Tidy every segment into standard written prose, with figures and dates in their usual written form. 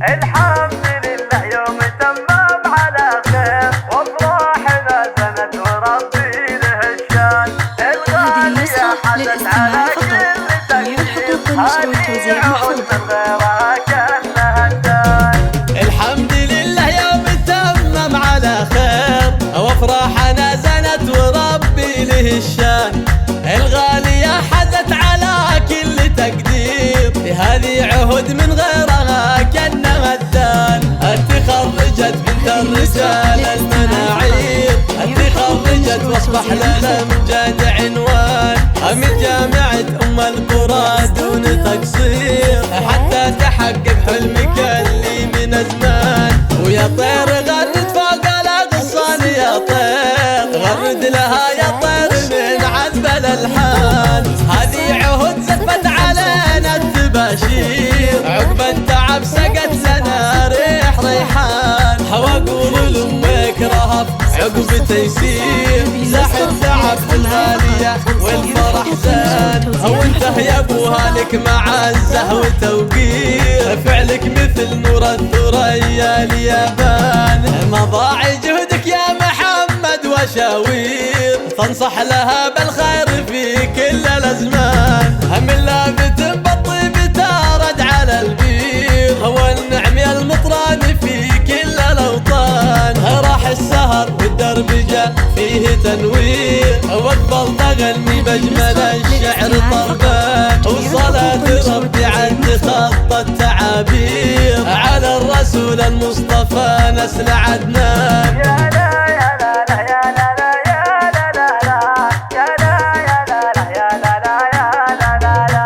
الحمد لله يوم تمام على خير، وافراحنا زنت وربي له الشان. الغالية حدث على كل تقدير، هذه عود من غيرها كأنها الدان. الحمد لله يوم تمام على خير، وافراحنا زنت وربي له الشان. الغالية حدث على كل تقدير، هذه عهد من غيرها كأنها الدان. تخرجت بنت الرجال المناعير، تخرجت واصبح لنا امجاد عنوان. من جامعة ام القرى دون تقصير، حتى تحقق حلمك اللي من زمان. ويا طير غرد فوق الاغصان يا طير، غرد لها يا طير من عذب الالحان. هذه عهد زفت علينا التباشير، عقب التعب سقت لنا ريح ريحان. واقول لامك رهف عقب تيسير، زاح التعب في الهالية والفرح زان. وانت يا ابوها لك معزة وتوقير، فعلك مثل نور الثريا اليابان. مضاع جهدك يا محمد وشاوير، تنصح لها بالخير في كل الازمان. من لابت بالطيب تارد على البير، والنعم يا المطران في كل الاوطان. راح السهر والدربجة فيه تنوير، واقبل تغني بجمل الشعر طربان. وصلاة ربي عند خط التعابير، على الرسول المصطفى نسل عدنان. يا لا يا لا لا يا لا لا يا لا لا لا يا لا يا لا لا يا لا لا يا لا لا لا.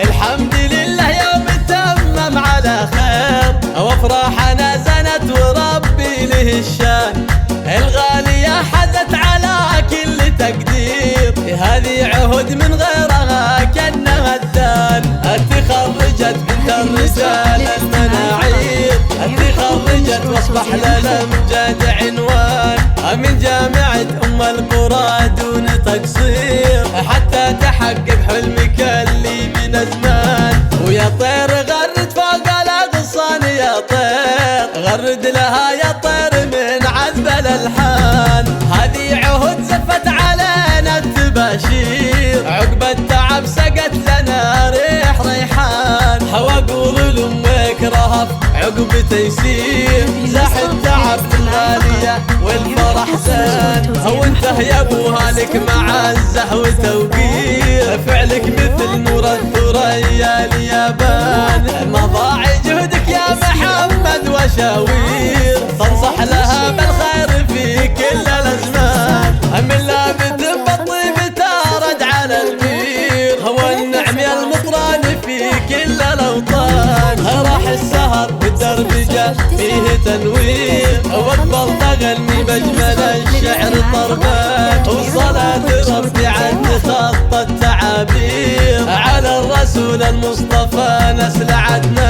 الحمد لله يوم تمام على خير، وافراحنا زنت وربي له الشان. الغالية حدث على كل تقدير، هذه عهد من غيرها كأنها الدان. تخرجت بنت الرجال المناعير، تخرجت واصبح لنا امجاد عنوان. من جامعة ام القرى دون تقصير، حتى تحقق حلمك اللي من زمان. ويا طير غرد فوق الاغصان يا طير، غرد لها يا طير من عذب الالحان. هذه عهد زفت علينا التباشير، عقب التعب سقت لنا ريح ريحان. واقول لامك رهف عقب تيسير، زاح التعب في الغالية والفرح زان. وانت يا ابوها لك معزة وتوقير، فعلك مثل نور الثريا اليابان. مضاع جهدك يا محمد وشاوير، تنصح لها بالخير في كل الازمان. من لابد بالطيب تارد على البير، والنعم يا المطران في كل الاوطان. راح السهر والدربجة فيه تنوير، واقبل تغني بجمل الشعر طربان. وصلاة ربي عند خط التعابير، على الرسول المصطفى نسل عدنان.